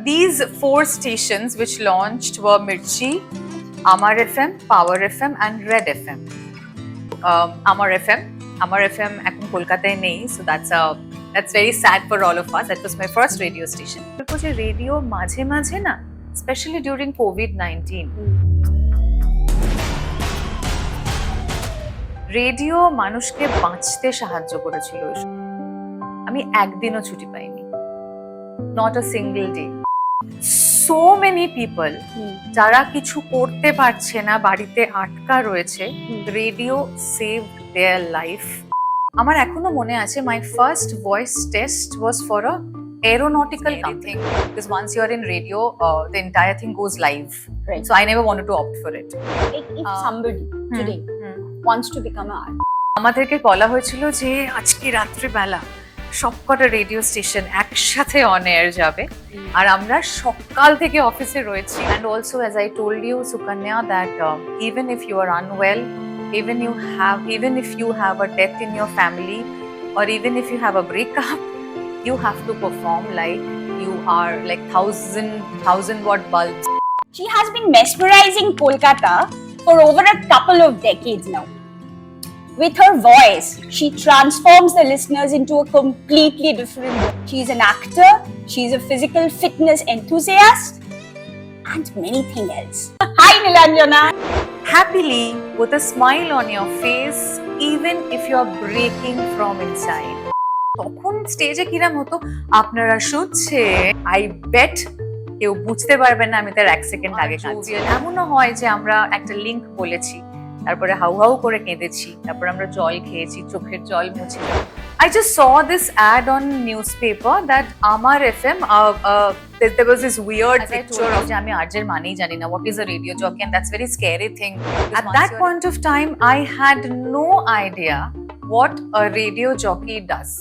These four stations which launched were Mirchi, Amar FM, Power FM and Red FM. Amar FM এখন কলকাতায় নেই, so that's very sad for all of us. That was my first radio station. Because radio মাঝে মাঝে না, especially during COVID-19, radio মানুষকে বাঁচতে সাহায্য করেছিল। আমি একদিনও ছুটি পাইনি, not a single day. So many people যারা কিছু করতে পারছে না, বাড়িতে আটকা রয়েছে, রেডিও saved their life. আমার এখনো মনে আছে, my first voice test was for a aeronautical thing, because once you're in radio, the entire thing goes live. Right. So I never wanted to opt for it. If somebody today wants to become an artist, আমাদেরকে বলা হয়েছিল যে আজকে রাত্রিবেলা সবকটা radio station একসাথে on air যাবে, আর আমরা সকাল থেকে অফিসে রয়েছি। And also, as I told you, Sukanya, that even if you are unwell, even if you have a death in your family, or even if you have a breakup, you have to perform like you are like thousand watt bulbs. she has been mesmerizing Kolkata for over a couple of decades now. With her voice, she transforms the listeners into a completely different world. She's an actor, she's a physical fitness enthusiast, and many things else. Hi Nilanjana! Happily, with a smile on your face, even if you're breaking from inside. তখন স্টেজে কিরাম হতো, আপনারা শুনছে, I bet কেউ বুঝতে পারবে না আমি তার এক সেকেন্ড আগে কাঁদছি। এমনও হয় যে আমরা একটা লিঙ্ক বলেছি, তারপরে হাউ হাউ করে কেঁদেছি, তারপর আমরা জল খেয়েছি, চোখের জল মুছে। I just saw this ad on newspaper that Amar FM, there was this weird picture of আমি আরজের মানেই জানি না, what is a radio jockey, and that's very scary thing. At that point of time, I had no idea what a radio jockey does.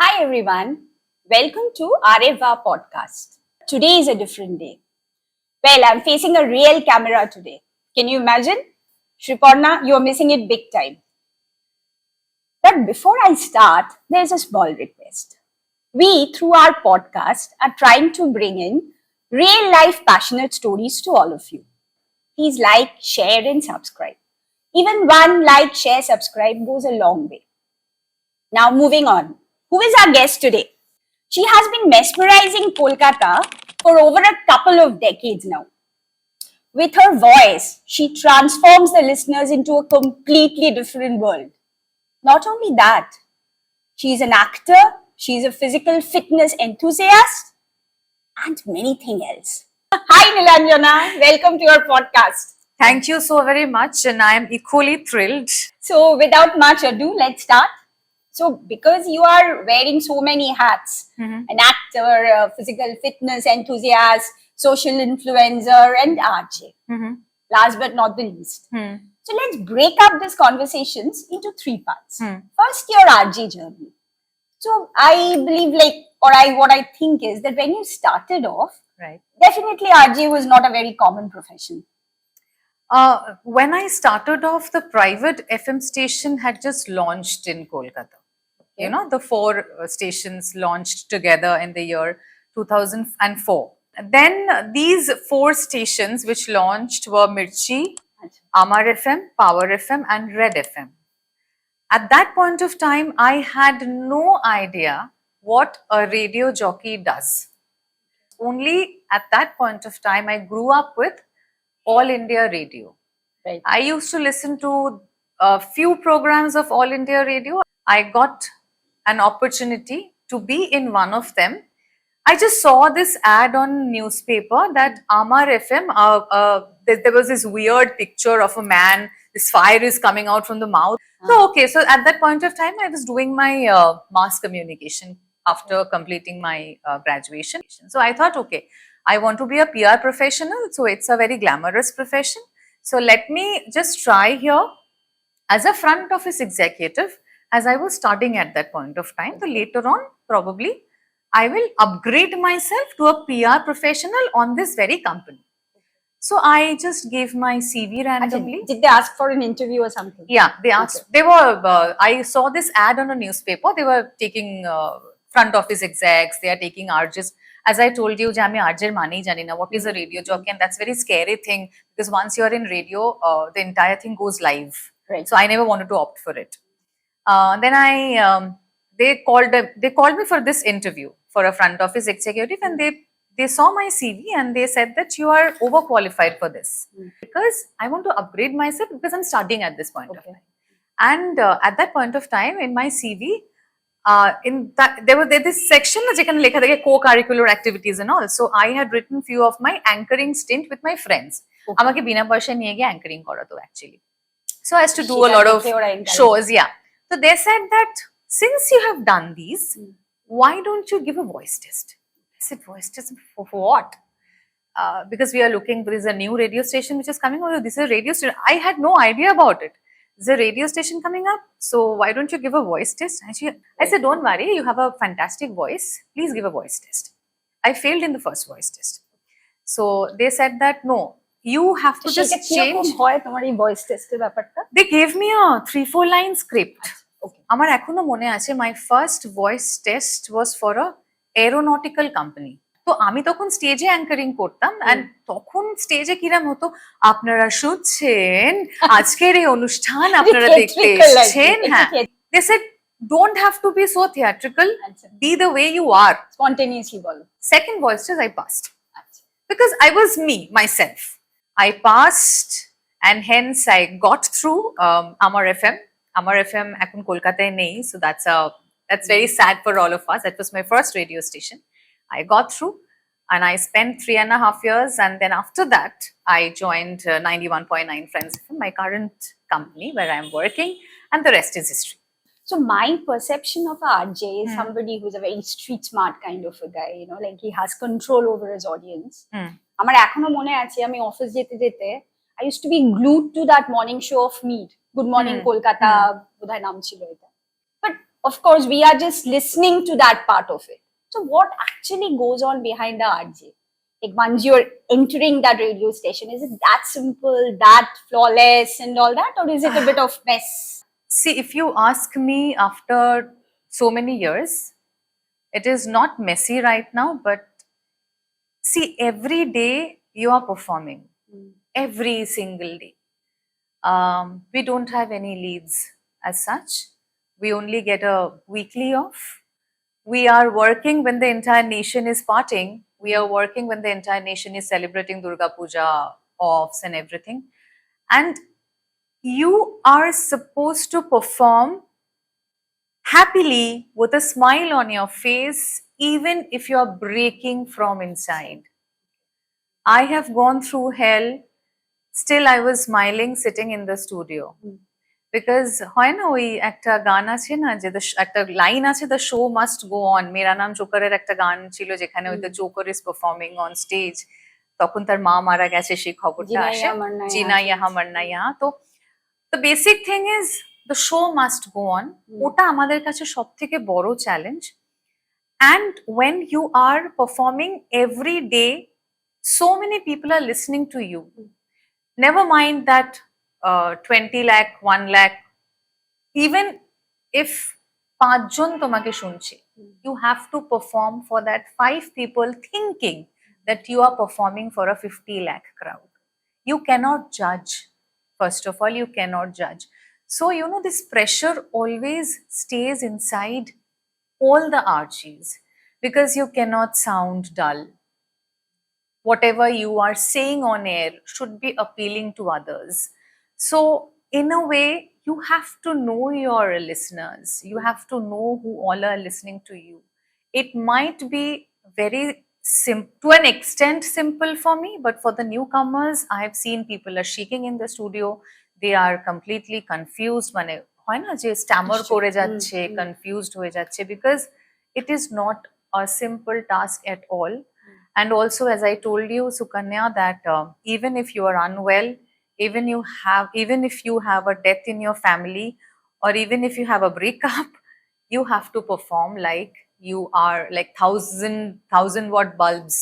Hi everyone, welcome to Areva podcast. Today is a different day. Well, I'm facing a real camera today. Can you imagine? Shriparna, you're missing it big time. But before I start, there's a small request. We, through our podcast, are trying to bring in real life passionate stories to all of you. Please like, share and subscribe. Even one like, share, subscribe goes a long way. Now moving on. Who is our guest today? She has been mesmerizing Kolkata for over a couple of decades now. With her voice, she transforms the listeners into a completely different world. Not only that, she's an actor, she's a physical fitness enthusiast, and many things else. Hi Nilanjana, welcome to your podcast. Thank you so very much, and I am equally thrilled. So without much ado, let's start. So because you are wearing so many hats, an actor, a physical fitness enthusiast, social influencer and RJ, last but not the least. So let's break up these conversations into three parts. First, your RJ journey. So I believe what I think is that when you started off, Right. definitely RJ was not a very common profession. When I started off, the private FM station had just launched in Kolkata. You know, the four stations launched together in the year 2004. Then these four stations which launched were Mirchi, Amar FM, Power FM and Red FM. At that point of time, I had no idea what a radio jockey does. Only at that point of time, I grew up with All India Radio. Right. I used to listen to a few programs of All India Radio. I got an opportunity to be in one of them. I just saw this ad on newspaper that Amar FM, there was this weird picture of a man, this fire is coming out from the mouth. So at that point of time, I was doing my mass communication after completing my graduation. So I thought, okay, I want to be a PR professional, so it's a very glamorous profession. So let me just try here as a front office executive, as I was studying at that point of time. So later on, probably, I will upgrade myself to a PR professional on this very company. So I just gave my CV randomly. Did they ask for an interview or something? Yeah, they asked. They were. I saw this ad on a newspaper. They were taking front office execs. They are taking RJs. As I told you, যে আমি RJ মানেই জানি না what is a radio jockey, and that's very scary thing because once you are in radio, the entire thing goes live. Right. So I never wanted to opt for it. Then they called me for this interview for a front office executive, and they saw my CV and they said that you are overqualified for this because I want to upgrade myself because I'm studying at this point of time. And at that point of time in my CV, in that there this section যেখানে লেখা থাকে co-curricular activities and all. So I had written few of my anchoring stint with my friends. আমাকে বিনা পয়সা নিয়ে গিয়ে anchoring করাতো actually. So I used to do a lot of shows. Yeah. So they said that since you have done these, why don't you give a voice test? I said, voice test for what? Because we are looking, there is a new radio station which is coming. Oh, this is a radio station. I had no idea about it. There's a radio station coming up. So why don't you give a voice test? I said, don't worry. You have a fantastic voice. Please give a voice test. I failed in the first voice test. So they said that, no, you have to just change. তোমার এই voice টেস্টের ব্যাপারটা They gave me a 3-4 line script. আমার এখনো মনে আছে my first voice test was for a aeronautical company. তো আমি তখন স্টেজে অ্যাঙ্কারিং করতাম এন্ড তখন স্টেজে কিরাম হতো আপনারা শুনছেন আজকের এই অনুষ্ঠান আপনারা দেখতে এসেছেন হ্যাঁ they said don't have to be so theatrical, be the way you are, spontaneously বলো second voice test I passed because I was me myself. I passed and hence I got through Amar FM. Amar FM এখন কলকাতায় নেই, so that's very sad for all of us. That was my first radio station. I got through and I spent 3.5 years, and then after that I joined 91.9 Friends FM, my current company where I'm working, and the rest is history. So my perception of a RJ is somebody who's a very street smart kind of a guy, you know, like he has control over his audience. আমার এখনো মনে আছে আমি office যেতে যেতে I used to be glued to that morning show of Meet, Good Morning Kolkata, বোধহয় নাম ছিল এটা. But of course we are just listening to that part of it. So what actually goes on behind the RJ? Like once you're entering that radio station, is it that simple, that flawless and all that, or is it a bit of mess? See, if you ask me after so many years, it is not messy right now, but see, every day you are performing, every single day. We don't have any leads as such. We only get a weekly off. We are working when the entire nation is partying. We are working when the entire nation is celebrating Durga Puja, offs and everything. And you are supposed to perform happily with a smile on your face, even if you are breaking from inside. I have gone through hell. Still, I was smiling sitting in the studio. Because হয় না ওই একটা গান আছে না যে একটা line আছে the show must go on. মেরা নাম জোকারের একটা গান ছিল যেখানে ওই the Joker is performing on stage. তখন তার মা মারা গেছে সেই খবরটা আসে জিনা ইহা মরনা ইহা। তো the basic thing is the show must go on. ওটা আমাদের কাছে সব থেকে বড় challenge. And when you are performing every day, so many people are listening to you. Never mind that 20 lakh, 1 lakh, even if 5 জন তোমাকে শুনছে, you have to perform for that 5 people thinking that you are performing for a 50 lakh crowd. You cannot judge. First of all, you cannot judge. So, you know, this pressure always stays inside all the RJs because you cannot sound dull. Whatever you are saying on air should be appealing to others. So, in a way, you have to know your listeners. You have to know who all are listening to you. It might be very simple, to an extent simple for me, but for the newcomers, I have seen people are shaking in the studio. They are completely confused. মানে হয় না যে Starmer করে যাচ্ছে, confused হয়ে যাচ্ছে, because it is not a simple task at all. And also, as I told you, Sukanya, that even if you are unwell, even if you have a death in your family, or even if you have a breakup, you have to perform like you are like 1,000 watt bulbs.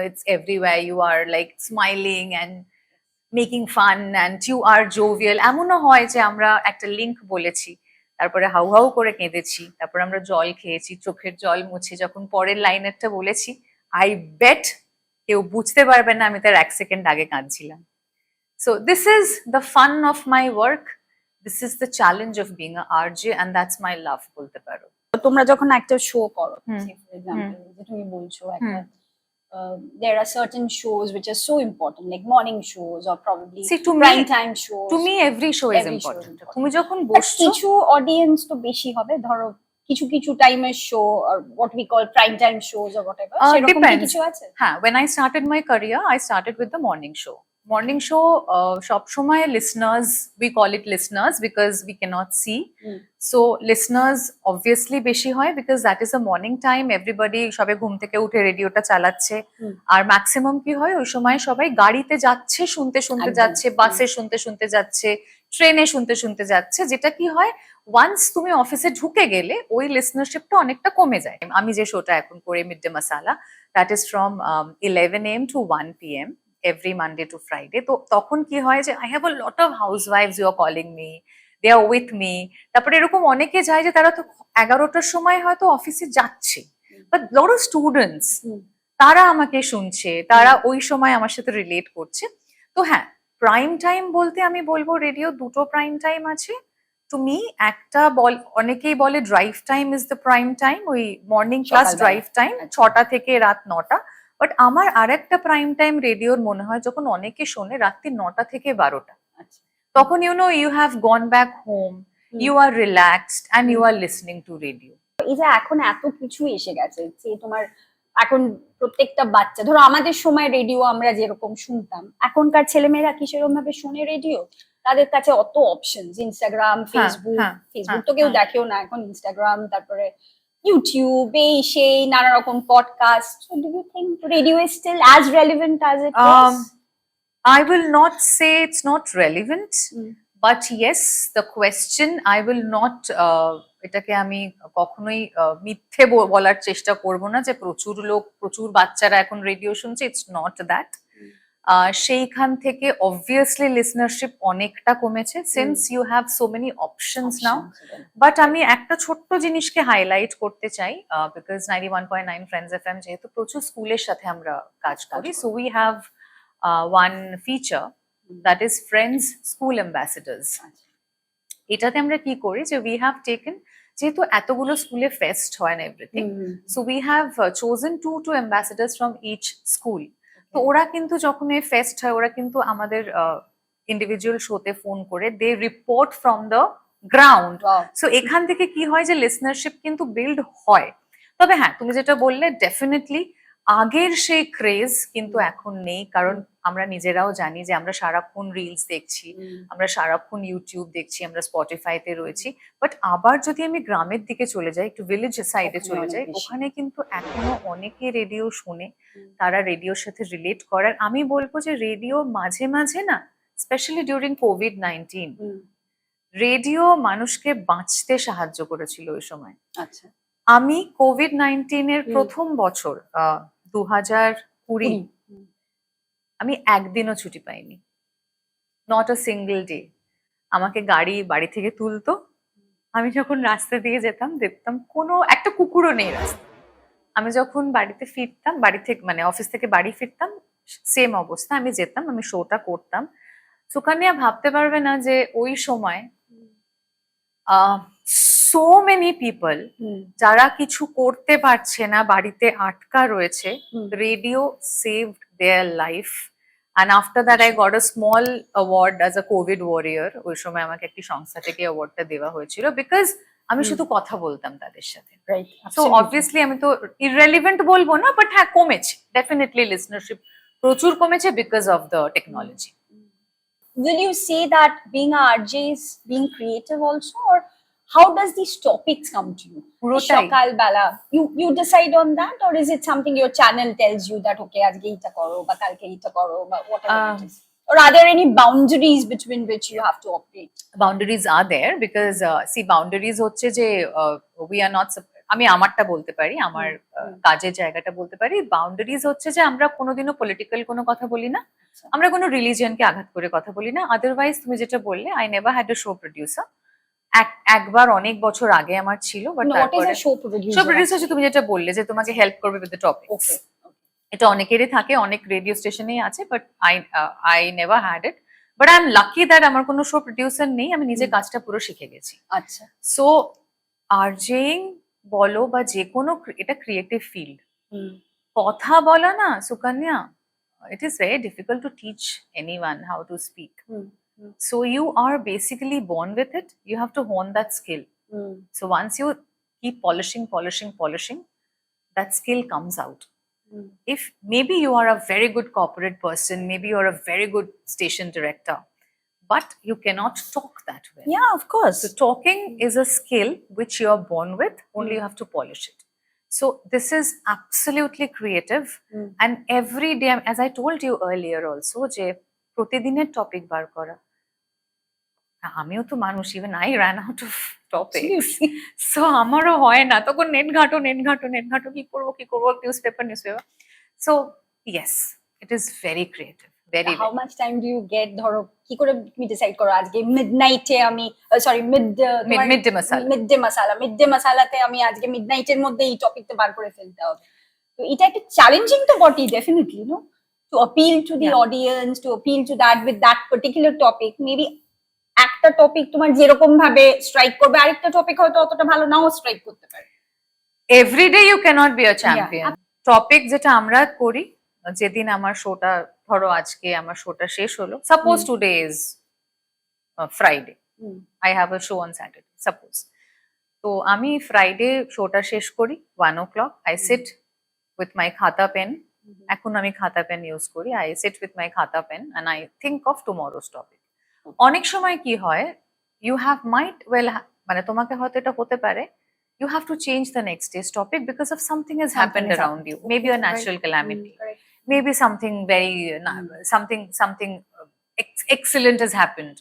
it's everywhere. You are like smiling and making fun and you are jovial. এমনও হয় যে আমরা একটা link বলেছি, তারপরে how how করে কেঁদেছি, তারপরে আমরা জল খেয়েছি, চোখের জল মুছে যখন পরের লাইনেরটা বলেছি, আই বেট কেউ বুঝতে পারবে না আমি তার 1 সেকেন্ড আগে কাঁদছিলাম। So this is the fun of my work, this is the challenge of being a RJ, and that's my love বলতে পারো। তোমরা যখন একটা শো করো, হুম, ফর এক্সাম্পল যে তুমি বলছো একটা there are certain shows which are so important, like morning shows or probably See, to me- prime time shows. To me every show is Every show is important. important. তুমি যখন But বসছো, কিছু audience তো বেশি হবে, ধরো কিছু কিছু টাইমের show or what we call prime time shows or whatever, সেরকম কি depends. কিছু আছে? হ্যাঁ, when I started my career, I started with the morning show. Morning show, সবসময় listeners, we call it listeners because we cannot see. So listeners obviously বেশি হয় because that is a morning time. Everybody সবে ঘুম থেকে উঠে রেডিওটা চালাচ্ছে। আর maximum কি হয় ওই সময় সবাই গাড়িতে যাচ্ছে, শুনতে শুনতে একদম। যাচ্ছে, বাসে শুনতে শুনতে যাচ্ছে, ট্রেনে শুনতে শুনতে যাচ্ছে। যেটা কি হয়, ওয়ান্স তুমি অফিসে ঢুকে গেলে ওই লিসনারশিপটা অনেকটা কমে যায়। আমি যে শোটা এখন করে মিড ডে মাসালা, that is from 11 AM to 1 PM every Monday to Friday. তো তখন কি হয় যে I have a lot of হাউস ওয়াইফস you are calling me, they are with me. তারপরে এরকম অনেকে যায় যে তারা তো 11টার সময় হয়তো অফিসে যাচ্ছে, বাট লট অফ স্টুডেন্টস তারা আমাকে শুনছে, তারা ওই সময় আমার সাথে রিলেট করছে। তো হ্যাঁ, প্রাইম টাইম বলতে আমি বলবো রেডিও দুটো প্রাইম টাইম আছে। টু মি একটা অনেকেই বলে drive time is the prime time, ওই মর্নিং ক্লাস সকালবেলা। ড্রাইভ টাইম 6টা থেকে রাত 9টা। বাট আমার আরেকটা প্রাইম টাইম রেডিওর মনে হয় যখন অনেকে শোনে রাত্রি 9টা থেকে 12টা। আচ্ছা। তখন you have gone back home, you are relaxed and you are listening to radio. এই যে এখন এত কিছু এসে গেছে, যে তোমার এখন প্রত্যেকটা বাচ্চা, ধরো আমাদের সময় রেডিও আমরা যেরকম শুনতাম, এখনকার ছেলেমেয়েরা কি সেরকম ভাবে শুনে রেডিও? তাদের কাছে অত অপশনস, ইনস্টাগ্রাম, ফেসবুক, ফেসবুক তো কেউ দেখেও না এখন, ইনস্টাগ্রাম, তারপরে ইউটিউব, এই সেই নানা রকম podcast. So do you think radio is still as relevant as it was? I will not say it's not relevant, but yes, the question I will not এটাকে আমি কখনোই মিথ্যে বলার চেষ্টা করব না যে প্রচুর বাচ্চারা এখন রেডিও শুনছে, ইটস নট দ্যাট। সেইখান থেকে অবভিয়াসলি লিসনারশিপ অনেকটা কমেছে since you have so many options now. But আমি একটা ছোট্ট জিনিসকে হাইলাইট করতে চাই, বিকজ 91.9 ফ্রেন্ডস এফএম যেহেতু প্রচুর স্কুলের সাথে আমরা কাজ করি, so we have one feature that is Friends School Ambassadors. এটাতে আমরা কি করি যে we have taken, যেহেতু এতগুলো স্কুলে ফেস্ট হয় না everything, so we have chosen two ambassadors from each school. তো ওরা কিন্তু যখন এই ফেস্ট হয় ওরা কিন্তু আমাদের ইন্ডিভিজুয়াল শোতে ফোন করে they report from the ground. So এখান থেকে কি হয় যে লিসনারশিপ কিন্তু বিল্ড হয়। তবে হ্যাঁ, তুমি যেটা বললে ডেফিনেটলি আগের সেই ক্রেজ কিন্তু এখন নেই, কারণ আমরা নিজেরাও জানি যে আমরা সারাক্ষণ রিলস দেখছি, আমরা সারাক্ষণ ইউটিউব দেখছি, আমরা স্পটিফাইতে রয়েছি। বাট আবার যদি আমি গ্রামের দিকে চলে যাই, একটু ভিলেজ সাইডে চলে যাই, ওখানে কিন্তু এখনো অনেকে রেডিও শোনে, তারা রেডিওর সাথে রিলেট করার। আমি বলবো যে রেডিও মাঝে মাঝে না, স্পেশালি ডিউরিং COVID-19, রেডিও মানুষকে বাঁচতে সাহায্য করেছিল ওই সময়। আচ্ছা, আমি COVID-19 এর প্রথম বছর 2020 আমি একদিনও ছুটি পাইনি, নট আ সিঙ্গেল ডে। আমাকে বাড়ি থেকে তুলতো, আমি যখন রাস্তা দিয়ে যেতাম দেখতাম কোনো একটা কুকুরও নেই রাস্তা। আমি যখন বাড়িতে ফিরতাম, বাড়ি থেকে মানে অফিস থেকে বাড়ি ফিরতাম, সেম অবস্থা, আমি যেতাম, আমি শোটা করতাম। সুকান্যা ভাবতে পারবে না যে ওই সময় so many people যারা কিছু করতে পারছে না, বাড়িতে আটকা রয়েছে, radio saved their life. And after that I got a small award as a COVID warrior. ওই সময় আমাকে একটি সংস্থা থেকে অ্যাওয়ার্ডটা দেওয়া হয়েছিল বিকজ আমি শুধু কথা বলতাম তাদের সাথে। সো অবভিয়াসলি আমি তো ইররেলিভেন্ট বলবো না, বাট হ্যাঁ কমেছে, ডেফিনেটলি লিসনারশিপ প্রচুর কমেছে because of the technology. Will you say that being a RJ is being creative also, or how does these topics come to you? Shakal bala, you decide on that, or is it something your channel tells you that okay, ajke eta koro ba kalke eta koro ba whatever it is? Or are there any boundaries between which you have to operate? Boundaries are there because see, boundaries হচ্ছে যে we are not, আমি আমারটা বলতে পারি, আমার কাজের জায়গাটা বলতে পারি। বাউন্ডারিজ হচ্ছে যে আমরা কোনোদিনও পলিটিক্যাল কোনো কথা বলি না, আচ্ছা। আমরা কোনো রিলিজিয়নকে আঘাত করে কথা বলি না। আদারওয়াইজ তুমি যেটা বললে, I never had a show producer. একবার অনেক বছর আগে আমার ছিল, বাট হোয়াট ইজ তারপরে আ শো প্রোডিউসার? শো প্রডিউসার তুমি যেটা বললে যে তোমাকে হেল্প করবে উইথ দ্য টপিকস, ওকে, এটা অনেকেরই থাকে, অনেক রেডিও স্টেশনেই আছে, but I never had it. But I am lucky that আমার কোনো শো প্রডিউসার নেই, আমি নিজে কাজটা পুরো শিখে গেছি। আচ্ছা। সো আরজেইং বলো বা যে কোনো, এটা ক্রিয়েটিভ ফিল্ড। কথা বলা না Sukanya, it is very difficult to teach anyone how to speak. So you are basically born with it. You have to hone that skill. So once you keep polishing, that skill comes out. If maybe you are a very good corporate person, maybe you're a very good station director, but you cannot talk that well. Yeah, of course. So talking is a skill which you are born with, only you have to polish it. So this is absolutely creative, and every day, as I told you earlier also, যে প্রতিদিনের topic বার করা, আমিও তো মানুষ, even I run out of topics. So আমারও হয় না, তখন নেট ঘাটো, কি করবো, newspaper. So yes, it is very creative, very. How much time do you get? ধরো কি করে তুমি ডিসাইড করো আজকে মিডনাইটে আমি, সরি মিড ডে মাসালাতে আমি আজকে মিডনাইটের মধ্যে এই টপিকটা বার করে ফেলতে হবে? তো এটা একটা চ্যালেঞ্জিং তো বটেই, definitely, no, to appeal to the audience, to appeal to that with that particular topic. Maybe একটা টপিক তোমার যেরকম ভাবে স্ট্রাইক করবে, আরেকটা টপিক হয়তো অতটা ভালো নাও স্ট্রাইক করতে পারে। Every day you cannot be a champion. Topic যেটা আমরা করি, যেদিন আমার শোটা, ধরো আজকে আমার শোটা শেষ হলো, suppose today is Friday, I have a show on Saturday suppose, তো আমি ফ্রাইডে শোটা শেষ করি 1 o'clock, I sit with my খাতা পেন। এখন আমি খাতা পেন ইউজ করি। আই সিট উইথ মাই খাতা pen and I think of tomorrow's topic. অনেক সময় কি হয়, ইউ হ্যাভ মাইট ওয়েল, মানে তোমাকে হয়তো এটা হতে পারে, you have to change the next day's topic because of something has happened around you, maybe a natural calamity, maybe something very something excellent has happened,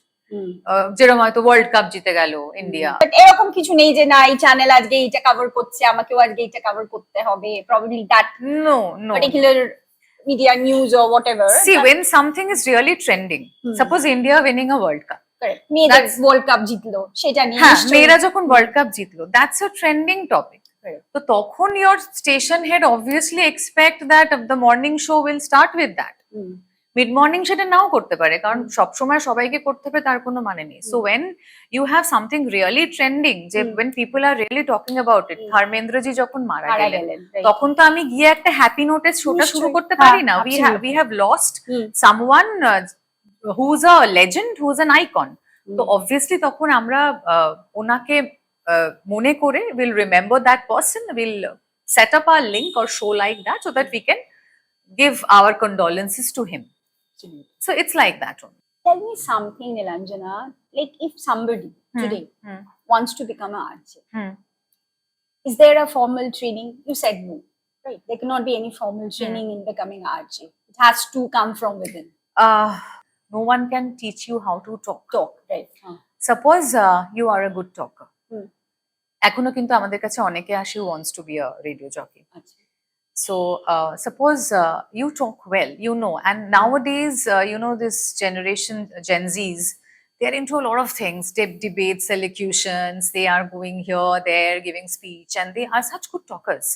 যেরকম হয়তো ওয়ার্ল্ড কাপ জিতে গেল ইন্ডিয়া। বাট এরকম কিছু নেই যে না এই চ্যানেল আজকে এইটা কভার করছে, আমাকেও আজকে এইটা কভার করতে হবে, probably that no particular media news or whatever. See, when something is really trending, suppose India winning a world cup, মেয়েদের ওয়ার্ল্ড কাপ জিতলো, সেটা নিয়ে হ্যাঁ, মেয়েরা যখন ওয়ার্ল্ড কাপ জিতলো, দ্যাটস আ ট্রেন্ডিং টপিক। তো তখন your station head obviously expect that the morning show will start with that. Mid morning সেটা নাও করতে পারে, কারণ সবসময় সবাইকে করতে হবে তার কোনো মানে নেই। So when you have something really trending, যে when people are really talking about it, ধর্মেন্দ্রজি যখন মারা গেলেন, তখন তো আমি গিয়ে একটা হ্যাপি নোটিস শোটা শুরু করতে পারি না। We have lost someone who is a legend, who is an icon. তো অবভিয়াসলি তখন আমরা ওনাকে মনে করে will remember that person, will set up a link or show like that so that we can give our condolences to him. So it's like that only. Tell me something, Nilanjana, like if somebody today wants to become an archer, is there a formal training? You said no, right? There cannot be any formal training in becoming an archer. It has to come from within. No one can teach you how to talk. Right? Suppose you are a good talker. এখনো কিন্তু আমাদের কাছে অনেকে আসে who wants to be a radio jockey. So suppose you talk well, you know, and nowadays, you know, this generation, Gen Zs, they're into a lot of things, debates, elocutions, they are going here, there, giving speech, and they are such good talkers.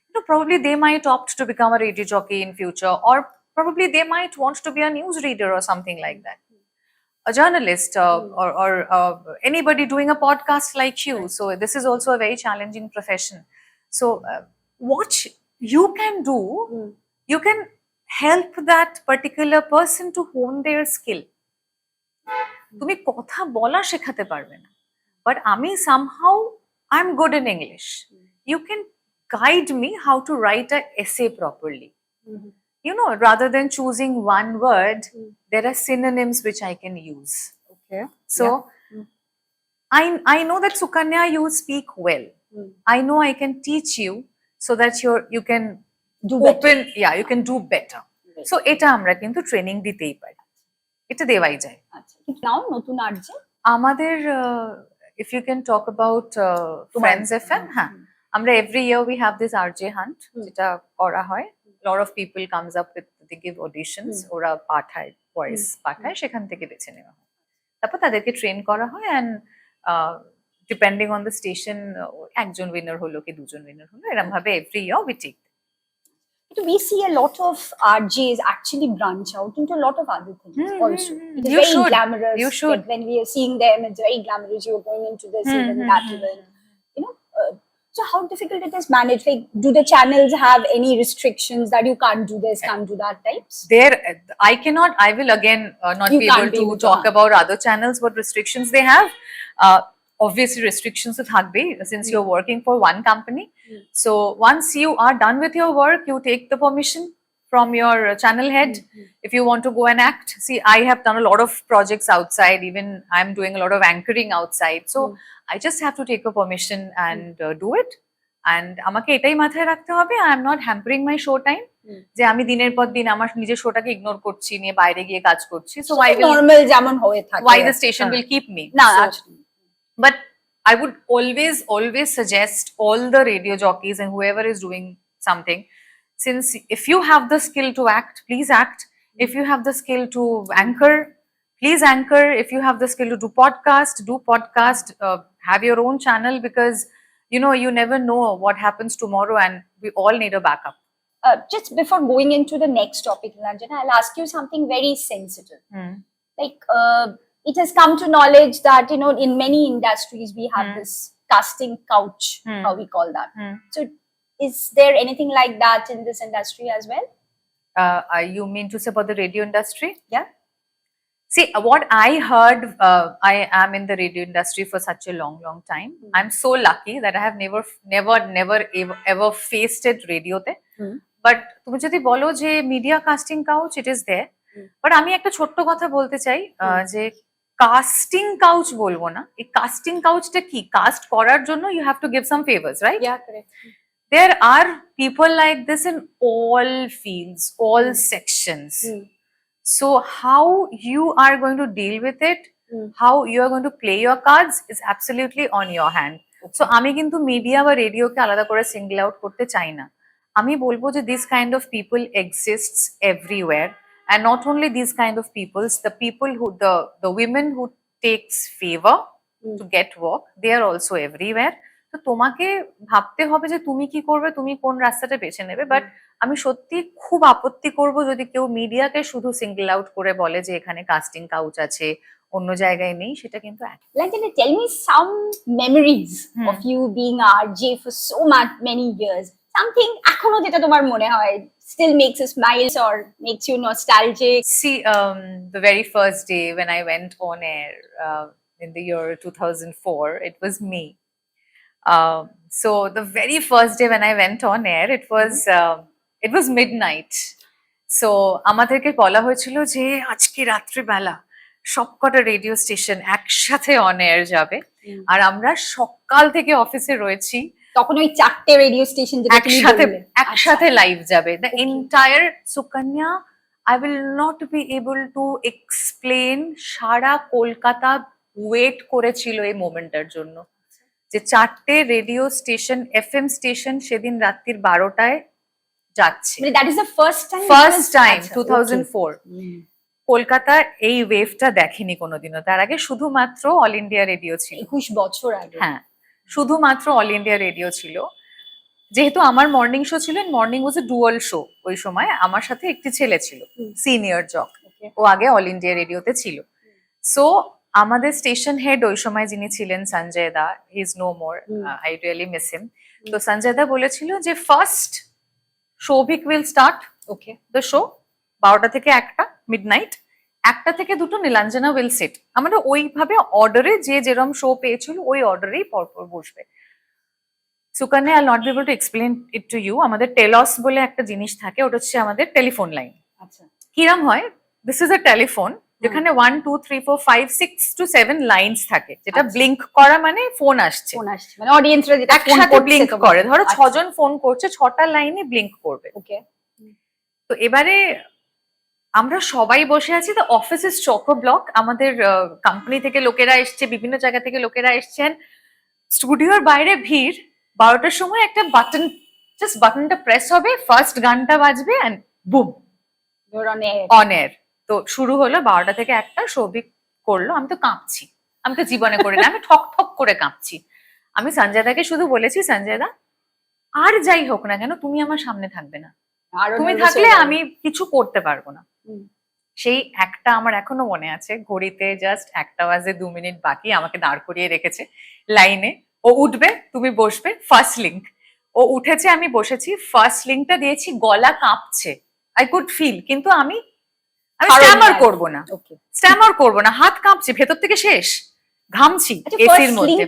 You know, probably they might opt to become a radio jockey in future, or probably they might want to be a news reader or something like that. A journalist or anybody doing a podcast like you. So this is also a very challenging profession. So what you can do, you can help that particular person to hone their skill. তুমি কথা বলা শেখাতে পারবে না, but আমি somehow I'm good in English. You can guide me how to write an essay properly. You know, rather than choosing one word, there are synonyms which I can use. Okay. So I know that Sukanya, you speak well. I know I can teach you so that you can Do open, you can do better. So এটা আমরা কিন্তু training দিতেই পারি, এটা দেওয়াই যায়। আচ্ছা, নাও নতুন আরজে আমাদের if you can talk about Friends FM, হ্যাঁ, আমরা every year we have this RJ hunt, হুম। যেটা করা হয়. Lot of people comes up with, they give auditions, ওরা পাঠায়, voice পাঠায়, সেখান থেকে বেছে নেওয়া হয়. তারপর তাদেরকে ট্রেন করা হয়, and depending on the station একজন উইনার হলো কি দুজন উইনার হলো, এরকম ভাবে every year we take. So we see a lot of RJs actually branch out into a lot of other things also. It is You very should. glamorous. You should. Like when we are seeing them, it's very glamorous. You're going into this event, that event. You know, so how difficult it is managed? Like, do the channels have any restrictions that you can't do this, can't do that types? There, I will again not You be can't able be to able to, talk about other channels, what restrictions they have. Obviously, restrictions to thakbe since you're working for one company. So once you are done with your work, you take the permission from your channel head. If you want to go and act, see, I have done a lot of projects outside. Even I'm doing a lot of anchoring outside. So I just have to take a permission and do it. And আমাকে এটাই মাথায় রাখতে হবে, I am not hampering my show time, যে আমি দিনের পর দিন আমার নিজের শোটাকে ইগনোর করছি, নিয়ে বাইরে গিয়ে কাজ করছি. সো Why normal যেমন হয়ে থাকে? why the station will keep me? না, So, actually. but I would always suggest all the radio jockeys and whoever is doing something, since if you have the skill to act, please act. If you have the skill to anchor, please anchor. If you have the skill to do podcast, have your own channel, because you know, you never know what happens tomorrow, and we all need a backup. Just before going into the next topic, Nilanjana, I'll ask you something very sensitive. Like, it has come to knowledge that, you know, in many industries we have this casting couch, how we call that. So is there anything like that in this industry as well? You mean to say about the radio industry? Yeah. See, what I heard, I am in the radio industry for such a long time. I'm so lucky that I have never ever faced it radio te. But তুমি যদি বলো যে media casting couch, it is there. But আমি একটা ছোট্ট কথা বলতে চাই, যে কাস্টিং কাউচ বলবো না, এই কাস্টিং কাউচটা কি, কাস্ট করার জন্য you have to give some favours, right? Yeah, correct. There are people like this in all fields, all sections. So how you are going to deal with it, how you are going to play your cards is absolutely on your hand. So আমি কিন্তু media বা রেডিওকে আলাদা করে single out করতে চাই না. আমি বলবো যে this kind of people exists everywhere, and not only these kind of people who the women who takes favor to get work, they are also everywhere. তো তোমাকে ভাবতে হবে যে তুমি কি করবে, তুমি কোন রাস্তাটা বেছে নেবে. বাট আমি সত্যি খুব আপত্তি করব যদি কেউ মিডিয়াকে শুধু সিঙ্গল আউট করে বলে যে এখানে কাস্টিং কাউচ আছে, অন্য জায়গায় নেই. সেটা কিন্তু Nilanjana, tell me some memories of you being a RJ for so many years. Something এখনো যেটা তোমার মনে হয় still makes you smile or makes you nostalgic. See, the very first day when I went on air in the year 2004, it was me. So the very first day when I went on air, it was midnight. So আমাদেরকে বলা হয়েছিল যে আজকে রাত্রিবেলা সবকটা radio station একসাথে on air যাবে, আর আমরা সকাল থেকে অফিসে রয়েছি, তখন ওই 4টে রেডিও স্টেশন যেটা তুমি বললে একসাথে লাইভ যাবে. The entire Sukanya, I will not be able to explain, সারা কলকাতা ওয়েট করেছিল এই মোমেন্টটার জন্য, যে 4টে রেডিও স্টেশন, FM স্টেশন সেদিন রাত্রির 12টায় যাচ্ছে. মানে that is the first time 2004. Kolkata এই ওয়েভটা দেখেনি কোনোদিনও. তার আগে শুধুমাত্র অল ইন্ডিয়া রেডিও ছিল. 21 বছর আগে. হ্যাঁ, শুধুমাত্র অল ইন্ডিয়া রেডিও ছিল. যেহেতু আমার মর্নিং শো ছিল, মর্নিং ওয়াজ এ ডুয়াল শো, ওই সময় আমার সাথে একটি ছেলে ছিল, সিনিয়র জক, ও আগে অল ইন্ডিয়া রেডিওতে ছিল. সো আমাদের স্টেশন হেড ওই সময় যিনি ছিলেন, Sanjay da, he is no more, I really miss him. তো সঞ্জয় দা বলেছিল যে first Souvik will start the show 12টা থেকে 1টা মিডনাইট, 1টা থেকে 2টো নীলাঞ্জনা উইল সিট. আমরা ওইভাবে অর্ডারে যে যেরকম শো পেয়েছিল ওই অর্ডারেই পরপর বসবে. Sukanya, I not be able to explain it to you. আমাদের টেলস বলে একটা জিনিস থাকে, ওটা হচ্ছে আমাদের টেলিফোন লাইন. আচ্ছা, কিরম হয়, দিস ইজ এ টেলিফোন যেখানে 1 2 3 4 5 6 to 7 লাইনস থাকে, যেটা ব্লিঙ্ক করা মানে ফোন আসছে, মানে অডিয়েন্সরা যেটা একসাথে ব্লিঙ্ক করে. ধরো 6 জন ফোন করছে, 6টা লাইনে ব্লিঙ্ক করবে. ওকে. তো এবারে আমরা সবাই বসে আছি, তো অফিস ইজ চকো ব্লক, আমাদের কোম্পানি থেকে লোকেরা এসছে, বিভিন্ন জায়গা থেকে লোকেরা এসছেন, স্টুডিওর বাইরে ভিড়, 12টার সময় একটা বাটন, জাস্ট বাটনটা প্রেস হবে, ফার্স্ট গানটা বাজবে এন্ড বুম, অন এয়ার। তো শুরু হলো 12টা থেকে 1টা, সৌভিক করলো, আমি তো কাঁপছি, আমি তো জীবনে করি না, আমি ঠক ঠক করে কাঁপছি। আমি সঞ্জয় দাকে শুধু বলেছি, সঞ্জয় দা আর যাই হোক না কেন তুমি আমার সামনে থাকবে না, তুমি থাকলে আমি কিছু করতে পারবো না। সেই একটা আমার এখনো মনে আছে, ঘড়িতে জাস্ট 1টা বাজে 2 মিনিট বাকি, আমাকে দাঁড় করিয়ে রেখেছে লাইনে, ও উঠবে তুমি বসবে, ফার্স্ট লিঙ্ক। ও উঠেছে, আমি বসেছি, ফার্স্ট লিঙ্কটা দিয়েছি, গলা কাঁপছে, আই কুড ফিল, কিন্তু আমি স্ট্যামার করবো না, স্ট্যামার করবো না, হাত কাঁপছে ভেতর থেকে, শেষ ঘামছি এসির মধ্যে।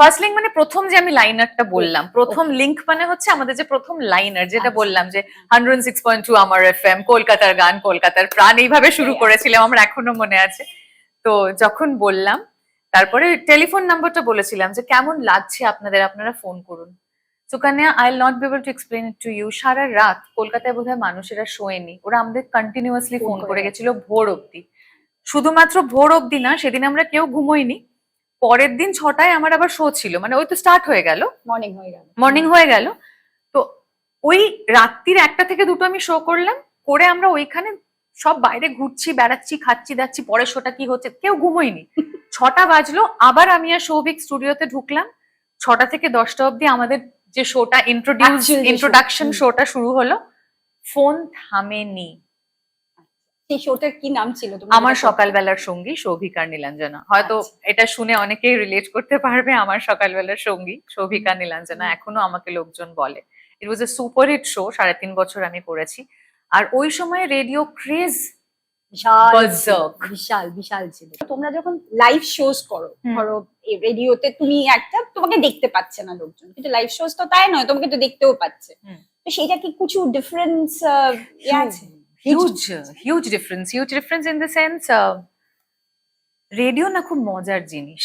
ফার্স্ট লিঙ্ক মানে প্রথম যে আমি লাইনারটা বললাম, প্রথম লিঙ্ক মানে হচ্ছে আমাদের যে প্রথম লাইনার, যেটা বললাম যে 106.2 আমার এফএম, কলকাতার গান, কলকাতার প্রাণ, এইভাবে শুরু করেছিলাম, আমার এখনো মনে আছে। তো যখন বললাম, তারপরে টেলিফোন নাম্বারটা বলেছিলাম যে কেমন লাগছে আপনাদের, আপনারা ফোন করুন। Sukanya, I will not be able to explain it to you. সারা রাত কলকাতায় বোধহয় মানুষেরা শোয়নি, ওরা আমাদের কন্টিনিউয়াসলি ফোন করে গেছিল ভোর অব্দি। শুধুমাত্র ভোর অব্দি না, সেদিন আমরা কেউ ঘুমোইনি। পরের দিন 6টায় আমার আবার শো ছিল, মানে ওই তো স্টার্ট হয়ে গেল, মর্নিং হয়ে গেল। তো ওই রাত্রির 1টা থেকে 2টো আমি শো করলাম, করে আমরা ওইখানে সব বাইরে ঘুরছি, বেড়াচ্ছি, খাচ্ছি যাচ্ছি, পরের শোটা কি হচ্ছে, কেউ ঘুমোয়নি। 6টা বাজলো, আবার আমি আর সৌভিক স্টুডিওতে ঢুকলাম। 6টা থেকে 10টা অব্দি আমাদের যে শোটা, ইন্ট্রোডাকশন শোটা শুরু হলো, ফোন থামেনি। সেই শোটার কি নাম ছিল? আমার সকালবেলার সঙ্গী, সৌভিক আর নীলাঞ্জনা। হয়তো এটা শুনে অনেকেই রিলেট করতে পারবে, আমার সকালবেলার সঙ্গী সৌভিক আর নীলাঞ্জনা, এখনো আমাকে লোকজন বলে। ইট ওয়াজ এ সুপার হিট শো, 3.5 বছর আমি করেছি। আর ওই সময় রেডিও ক্রেজ বিশাল বিশাল ছিল। তোমরা যখন লাইভ শোজ করো, ধরো রেডিওতে তুমি একটা, তোমাকে দেখতে পাচ্ছে না লোকজন, কিন্তু লাইভ শোজ তো তাই নয়, তোমাকে তো দেখতেও পাচ্ছে। তো সেটা কি কিছু ডিফারেন্স আছে? Huge difference in the sense, radio না খুব মজার জিনিস।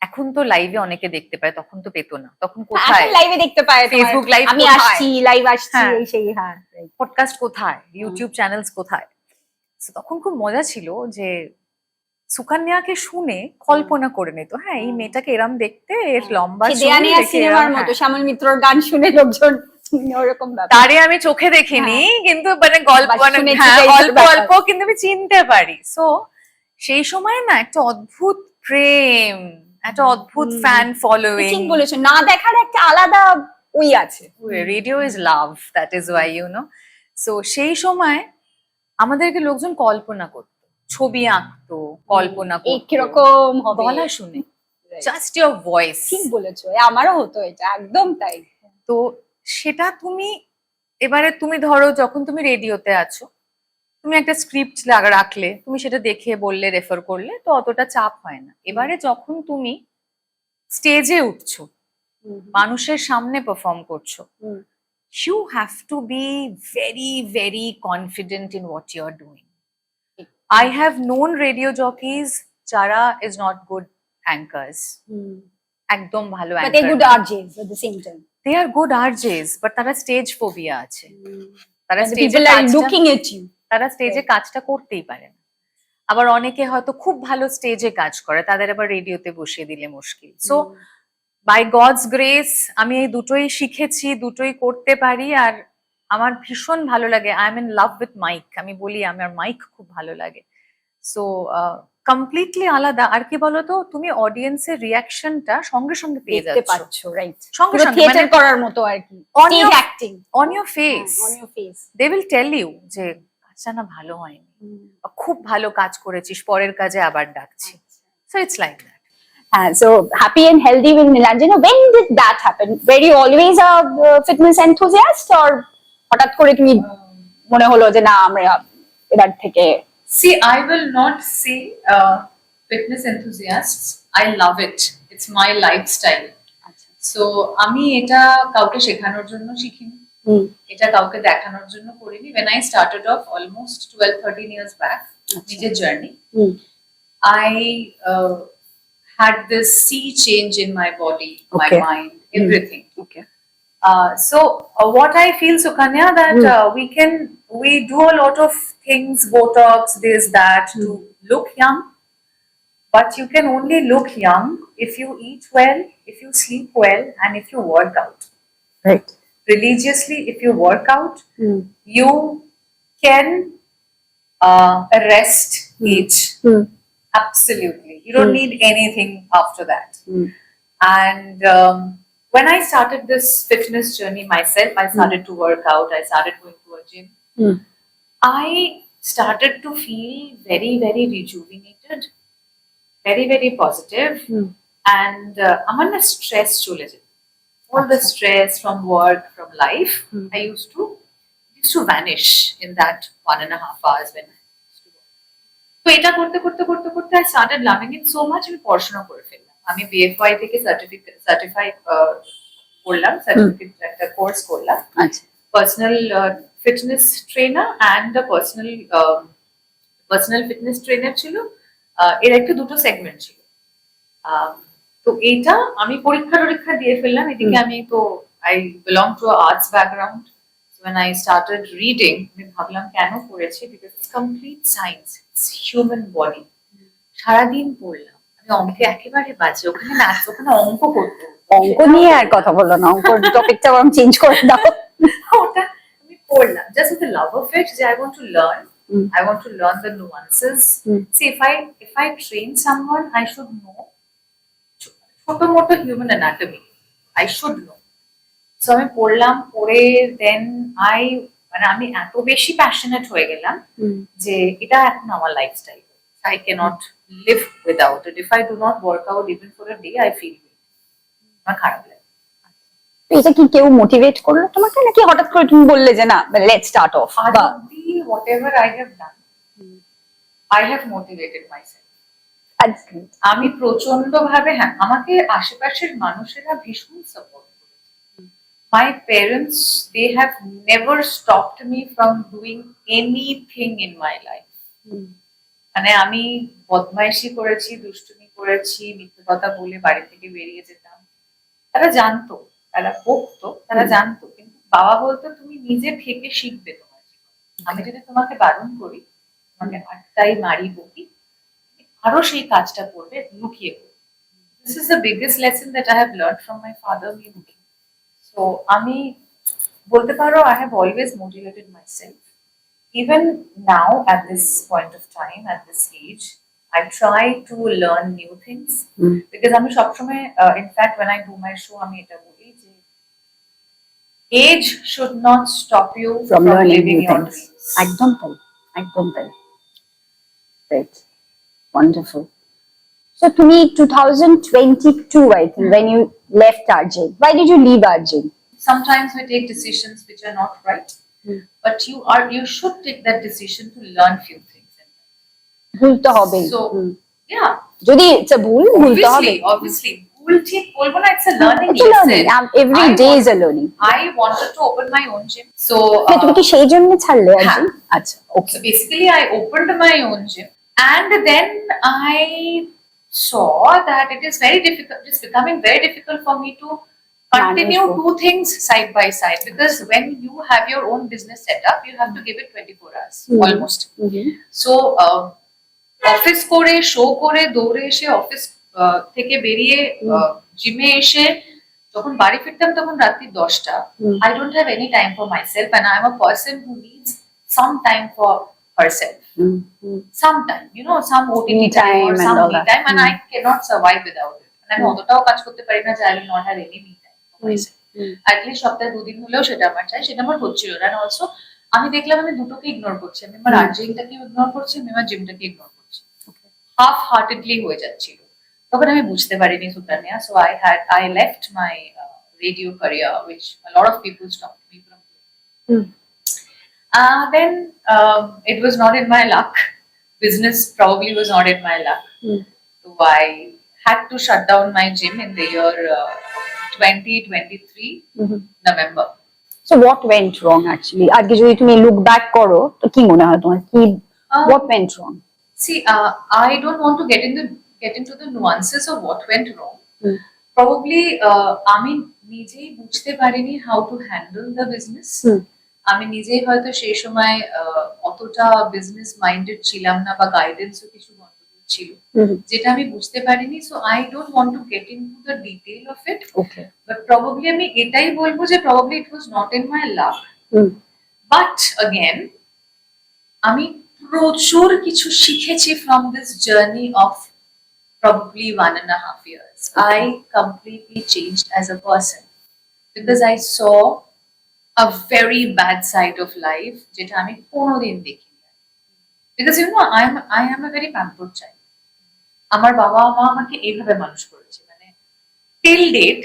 এখন তো লাইভে অনেকে দেখতে পায়, তখন তো পেতো না। তখন কোথায় লাইভে দেখতে পায়? ফেসবুক লাইভ, আমি আসছি, লাইভ আসছি, এই সেই। হ্যাঁ, পডকাস্ট কোথায়, ইউটিউব চ্যানেলস কোথায়। তখন খুব মজা ছিল যে সুকন্যাকে শুনে কল্পনা করে নিত, হ্যাঁ এই মেয়েটাকে এরম দেখতে, এর লম্বা সিনেমার মতো শ্যামল মিত্রর গান শুনে লোকজন ওরকম ব্যাপার। তারে আমি চোখে দেখিনি, কিন্তু মানে গল্প, মানে অল্প অল্প কিন্তু আমি চিনতে পারি। সো সেই সময় না একটা অদ্ভুত প্রেম, একটা অদ্ভুত ফ্যান ফলোইং। ঠিক বলেছো, না দেখার একটা আলাদা ওই আছে। Radio is love, that is why, you know. So সেই সময় আমাদেরকে লোকজন কল্পনা করতো, ছবি আঁকতো, কল্পনা করতো কিরকম হবে গলা শুনে, জাস্ট ইয়োর ভয়েস। ঠিক বলেছো, আমারও হতো এটা, একদম তাই। তো সেটা তুমি এবারে তুমি ধরো যখন তুমি রেডিওতে আছো, তুমি একটা স্ক্রিপ্ট রাখলে, তুমি সেটা দেখে বললে, রেফার করলে, তো অতটা চাপ হয় না। এবারে যখন তুমি স্টেজে উঠছো, মানুষের সামনে পারফর্ম করছো, you have to be very, very confident in what you are doing. I have known radio jockeys যারা is not good anchors. একদম ভালো anchor. But they're good RJs at the same time. They are good RJs, but তারা stage phobia আছে। তারা স্টেজে looking at you. তারা স্টেজে কাজটা করতেই পারে না। আবার অনেকে হয়তো খুব ভালো স্টেজে কাজ করে, তাদের আবার রেডিওতে বসিয়ে দিলে মুশকিল। সো বাই গডস গ্রেস আমি এই দুটোই শিখেছি, দুটোই করতে পারি। আর আমার ভীষণ ভালো লাগে, I am in love with mike. আমি বলি আমার মাইক খুব ভালো লাগে। সো কমপ্লিটলি আলাদা। আর কি বলতো, তুমি অডিয়েন্সের রিয়াকশনটা সঙ্গে সঙ্গে পেয়ে যাচ্ছ, রাইট? সঙ্গে সঙ্গে থিয়েটার করার মতো আর কি, stage acting on your face, they will tell you যে কাজটা না ভালো হয়নি, খুব ভালো কাজ করেছিস, পরের কাজে আবার ডাকছি। So it's like that. So happy and healthy with Nilanjana. When did that happen? Were you always a fitness enthusiast, or হঠাৎ করে তুমি মনে হলো যে না আমরা এবার থেকে? See, I will not say fitness enthusiasts. I love it. It's my lifestyle. So আমি এটা কাউকে শেখানোর জন্য শিখিনি, এটা কাউকে দেখানোর জন্য করিনি। When I started off almost 12-13 years back, নিজের journey, I had this sea change in my body, my mind, everything. Okay. So what I feel, Sukanya, that we do a lot of things, Botox, this, that, to look young, But you can only look young if you eat well, if you sleep well, and if you work out Right. religiously. If you work out, Hmm. you can arrest age. Absolutely, you don't need anything after that. And when I started this fitness journey myself, I started to work out, I started going to a gym. I started to feel very, very rejuvenated, very, very positive. And আমার না stress চলে যেত, all the stress from work, from life, I used to vanish in that 1.5 hours when I used to work. তো এটা করতে করতে করতে করতে I started loving it so much, আমি পড়াশোনা করে ফেললাম। আমি BFY থেকে সার্টিফাই করলাম, সার্টিফিকেট একটা কোর্স করলাম, আচ্ছা। Personal fitness trainer and personal fitness trainer ছিল। এর একটা দুটো সেগমেন্ট ছিল। তো এইটা আমি পরীক্ষা দিয়ে ফেললাম। এদিকে আমি তো I belong to arts background. when I started reading, আমি ভাবলাম কেন পড়েছি, because it's complete science, it's human body. সারাদিন পড়লাম, আমি অঙ্কে একেবারে বাজে, ওখানে ম্যাথ, ওখানে অঙ্ক করতো। অঙ্ক নিয়ে আর কথা বললো না, অঙ্ক টপিকটা আমি চেঞ্জ করে দাও। ওটা আমি পড়লাম just with the love of it, যে I want to learn, I want to learn the nuances. See, if I train someone, I should know ছোট মোটো human anatomy, I should know. So আমি পড়লাম, পড়ে দেন আমি এত বেশি প্যাশনেট হয়ে গেলাম যে এটা এখন আমার lifestyle. I cannot live without it. If I do not work out even for a day, I feel weak. আমার খারাপ লাগে। এটা কি কেউ মোটিভেট করলো তোমাকে, নাকি হঠাৎ করে তুমি বললে যে না let's start of? Whatever I have done, I have motivated myself. আমি প্রচন্ড ভাবে, হ্যাঁ, আমাকে আশেপাশের মানুষেরা ভীষণ সাপোর্ট করেছে। My parents, they have never stopped me from doing anything in my life. মানে আমি বদমাইশি করেছি, দুষ্টুমি করেছি, মিথ্যে কথা বলে বাড়ি থেকে বেরিয়ে যেতাম, তারা জানতো, তারা বকতো, তারা জানতো, কিন্তু বাবা বলতো তুমি নিজে থেকে শিখবে তোমার জীবন। আমি যদি তোমাকে বারণ করি, তোমাকে আটটাই মারি বকি, আরো সেই কাজটা করবে লুকিয়ে করবে। This is the biggest lesson that I have learned from my father, me looking. So আমি বলতে পারো I have always motivated myself. Even now at this point of time, at this age, I try to learn new things. Because আমি সবসময়, in fact when I do my show, আমি এটা বলি যে age should not stop you from living your dreams. একদম তাই, একদম তাই। Great, wonderful. So তুমি 2022, I think, when you left Arjun. Why did you leave Arjun? Sometimes we take decisions which are not right, but you should take that decision to learn few things. ভুলতে হবে। So yeah, যদি it's a ভুল, ভুলতে হবে। Obviously, ভুল ঠিক বলবো না, it's a learning It's a learning. lesson. Every day is a learning. I wanted to open my own gym, so তুমি কি সেই জন্য ছাড়লে Arjun? আচ্ছা, okay. So basically, I opened my own gym, and then I saw that it is very difficult. It's becoming very difficult for me to continue two things side by side, because when you have your own business set up, you have to give it 24 hours almost. So office করে, show করে, দৌড়ে এসে, office থেকে বেরিয়ে জিমে এসে যখন বাড়ি ফিরতাম তখন রাত্রি 10টা। I don't have any time for myself, and I am a person who needs some time for herself. Some time, some OTT time or some me time, and I cannot survive without it. And আমি অতটাও কাজ করতে পারি না যে I will not have any me time for myself. At least সপ্তাহে 2 দিন হলেও সেটা আমার চাই, সেটা আমার হচ্ছিল না। And also আমি দেখলাম আমি দুটোকে ইগনোর করছি, আমি আমার আর্জিংটাকে ইগনোর করছি, আমি আমার জিমটাকে ইগনোর করছি, হাফ হার্টেডলি হয়ে যাচ্ছিল। তখন আমি বুঝতে পারিনি সুতানিয়া, so I left my radio career, which a lot of people stopped me from doing. Then it was not in my luck. Business probably was not in my luck. So I had to shut down my gym in the year 2023 November. So what went wrong actually? আজকে যদি তুমি look back করো তো কি মনে হয় তোমার, কি what went wrong? See, I don't want to get into the nuances of what went wrong. Probably আমি নিজেই বুঝতে পারিনি how to handle the business. আমি নিজেই হয়তো সেই সময় অতটা বিজনেস মাইন্ডেড ছিলাম না, বা গাইডেন্সও কিছু বন্ধ করে ছিল, হুম। যেটা আমি বুঝতে পারিনি। So I don't want to get into the detail of it, okay. But probably আমি এটাই বলবো যে probably it was not in my lakh. Hmm. But again আমি প্রচুর কিছু শিখেছি from this journey of probably 1.5 years. I completely changed as a person because I saw a very bad side of life যেটা আমি কোনোদিন দেখিনি। Because you know I am a very pampered child. আমার বাবা মা আমাকে এইভাবে মানুষ করেছে, মানে টিল ডেট।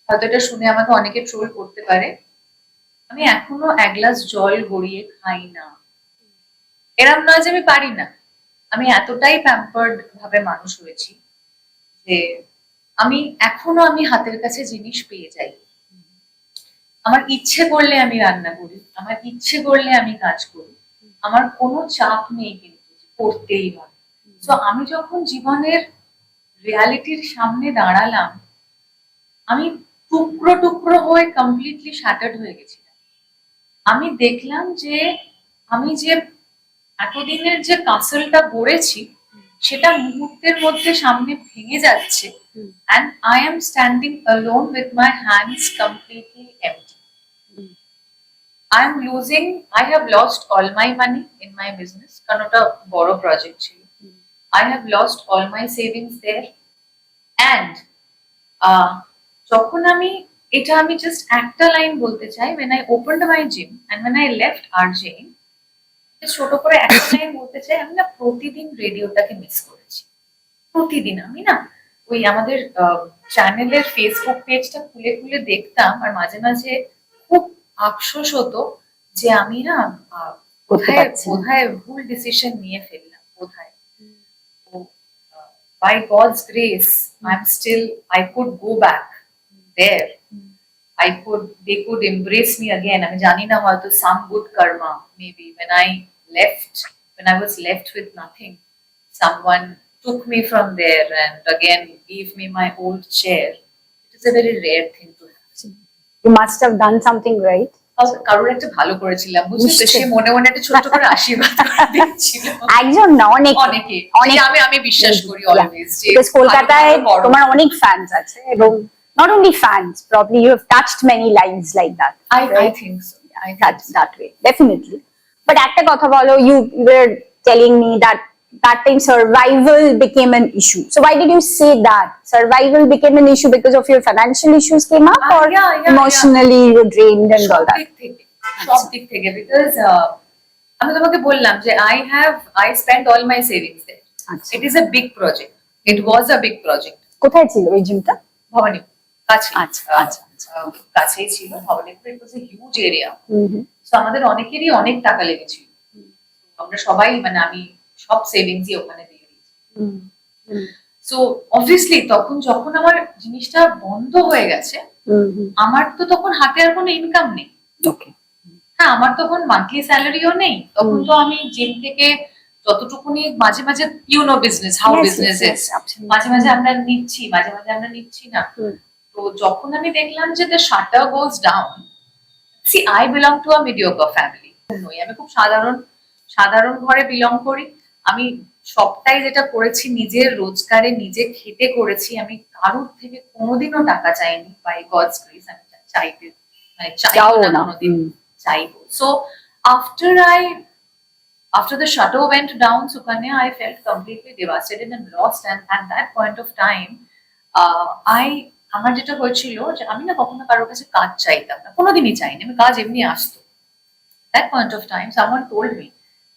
হয়তো এটা শুনে আমাকে অনেকে ট্রোল করতে পারে, আমি এখনো এক গ্লাস জল গড়িয়ে খাই না। এরম নয় যে আমি পারি না, আমি এতটাই প্যাম্পার্ড ভাবে মানুষ হয়েছি যে আমি হাতের কাছে জিনিস পেয়ে যাই। আমার ইচ্ছে করলে আমি রান্না করি, আমার ইচ্ছে করলে আমি কাজ করি, আমার কোনো চাপ নেই কিন্তু করতেই হবে। তো আমি যখন জীবনের রিয়ালিটির সামনে দাঁড়ালাম, আমি টুকরো টুকরো হয়ে কমপ্লিটলি শ্যাটার্ড হয়ে গেছিলাম। আমি দেখলাম যে আমি যে এতদিনের যে কাসলটা গড়েছি সেটা মুহূর্তের মধ্যে সামনে ভেঙে যাচ্ছে, and I am standing alone with my hands completely empty. I have lost all my money in my business কারণ ওটা বড় প্রজেক্ট ছিল। I have lost all my savings there, and যখন আমি জাস্ট একটা লাইন বলতে চাই, when I opened my gym and when I left RJing, ছোট করে একটা লাইন বলতে চাই, আমি না প্রতিদিন রেডিওটাকে মিস করেছি। প্রতিদিন আমি না ওই আমাদের চ্যানেলের ফেসবুক পেজটা খুলে খুলে দেখতাম, আর মাঝে মাঝে খুব আফসোস হতো যে আমি না কোথায় ভুল ডিসিশন নিয়ে ফেললাম, কোথায়। By God's grace I could go back there. They could embrace me again. আমি জানি না, হয়তো some good karma maybe when I was left with nothing, someone took me from there and again gave me my old chair. It is a very rare thing to have. You must have done something right. কারোর একটা ভালো করেছিলাম, বুঝলি তো, সে মনে মনে একটা ছোট্ট করে আশীর্বাদ করে দিচ্ছিল। একজন না, অনেকে। আমি বিশ্বাস করি অলওয়েজ যে কলকাতায় তোমার অনেক ফ্যান্স আছে, এবং not only fans, probably you have touched many lives like that. I think so. That way, definitely. But একটা কথা বলো, you were telling me that time survival became an issue. So why did you say that survival became an issue? Because of your financial issues came up, or emotionally you were drained and all that? সব দিক থেকে, because আমি তোমাকে বললাম যে I spent all my savings there. It is a big project. It was a big project. কোথায় ছিল ওই জিমটা? ভবানী কাছে। আচ্ছা। কাছেই ছিল Bhabanipur. It was a huge area. So আমাদের অনেকেরই অনেক টাকা লেগেছিল। আমরা সবাই, মানে আমি সব সেভিংসই ওখানে দিয়ে দিয়েছি। সো অবভিয়াসলি তখন যখন আমার জিনিসটা বন্ধ হয়ে গেছে, আমার তো তখন হাতে আর কোনো ইনকাম নেই। হ্যাঁ, আমার তখন মান্থলি স্যালারিও নেই। তখন তো আমি জিম থেকে যতটুকুনি মাঝে মাঝে বিজনেস, হাউ বিজনেস ইজ, মাঝে মাঝে আমরা নিচ্ছি, মাঝে মাঝে আমরা নিচ্ছি না। তো যখন আমি দেখলাম যে the shutter goes down, see I belong to a mediocre family. আমি খুব সাধারণ ঘরে বিলং করি। আমি সবটাই যেটা করেছি নিজের রোজগারে, নিজে খেটে করেছি। আমি কারোর থেকে কোনোদিনও টাকা চাইনি। বাই গডস গ্রেস আমি চাইবো না কোনোদিন, চাইবো। So after the shutter went down, Sukanya, I felt completely devastated and lost, and at that point of time আমার যেটা হয়েছিল যে আমি না কখনো কারোর কাছে কাজ চাইতাম না, কোনোদিনই চাইনি, আমি কাজ এমনি আসতো। That point of time someone told me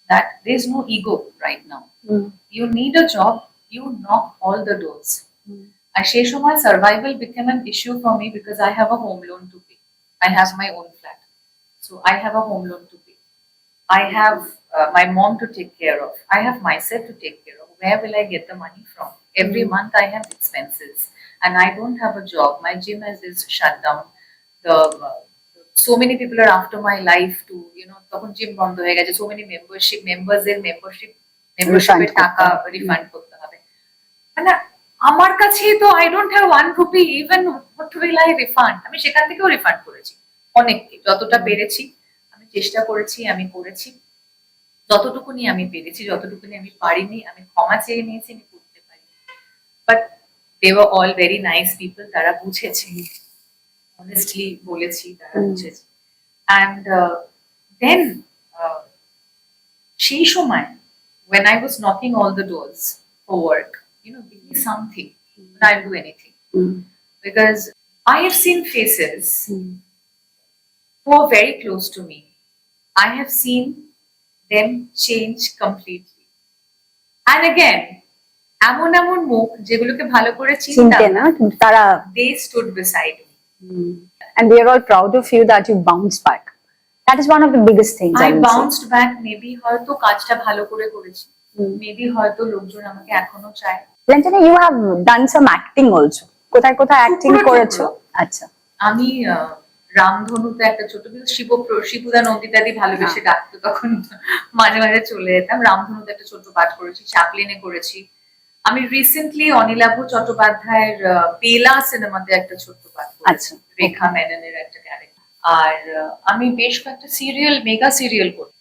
that there is no ego right now. You need a job, you knock all the doors. আর সেই সময় survival became an issue for me because I have a home loan to pay. I have my own flat, so I have a home loan to pay. I have my mom to take care of. I have myself to take care of. Where will I get the money from? Every month I have expenses, and I don't have a job. My gym is shut down. So many people are after my life to, তখন gym বন্ধ হয়ে গেছে। So many মেম্বারশিপের টাকা refund করতে হবে। মানে আমার কাছে তো I don't have 1 rupee, even what will I refund? আমি সেখান থেকেও রিফান্ড করেছি অনেককে, যতটা পেরেছি আমি চেষ্টা করেছি, আমি করেছি। যতটুকুনি আমি পেরেছি, যতটুকুনি আমি পারিনি, আমি ক্ষমা চেয়ে নিয়েছি, আমি করতে পারি। But they were all very nice people, তারা বুঝেছে, অনেস্টলি বলেছি, তারা বুঝেছে। অ্যান্ড দেন সেই সময় when I was knocking all the doors for work, give me something, and I'll do anything. Because I have seen faces who are very close to me. I have seen them change completely. And again, এমন এমন মুখ যেগুলোকে ভালো করে চিনতে চিনতাম না না, কিন্তু তারা they stood beside me. and we are all proud of you that you bounced back. That is one of the biggest things. I would say. bounced back, maybe হয়তো কাজটা ভালো করে করেছি, মেবি হয়তো লোকজন আমাকে এখনো চায়। Lantana, you have done some acting also. কোথায় কোথায় acting টুকরো করেছো? টুকরো। আচ্ছা। আমি রামধনুতে একটা ছোট শিবুদা নন্দিতাদি ভালোবেসে ডাকতো, তখন মাঝে মাঝে চলে যেতাম। রামধনুতে একটা ছোট পাঠ করেছি, চ্যাপলিনে করেছি। আমি রিসেন্টলি অনিলাভ চট্টোপাধ্যায়ের বেলা সিনেমাতে একটা ছোট্ট পাঠ করেছি, রেখা মেননের একটা ক্যারেক্টার। আর আমি বেশ কয়েকটা সিরিয়াল, মেগা সিরিয়াল করি।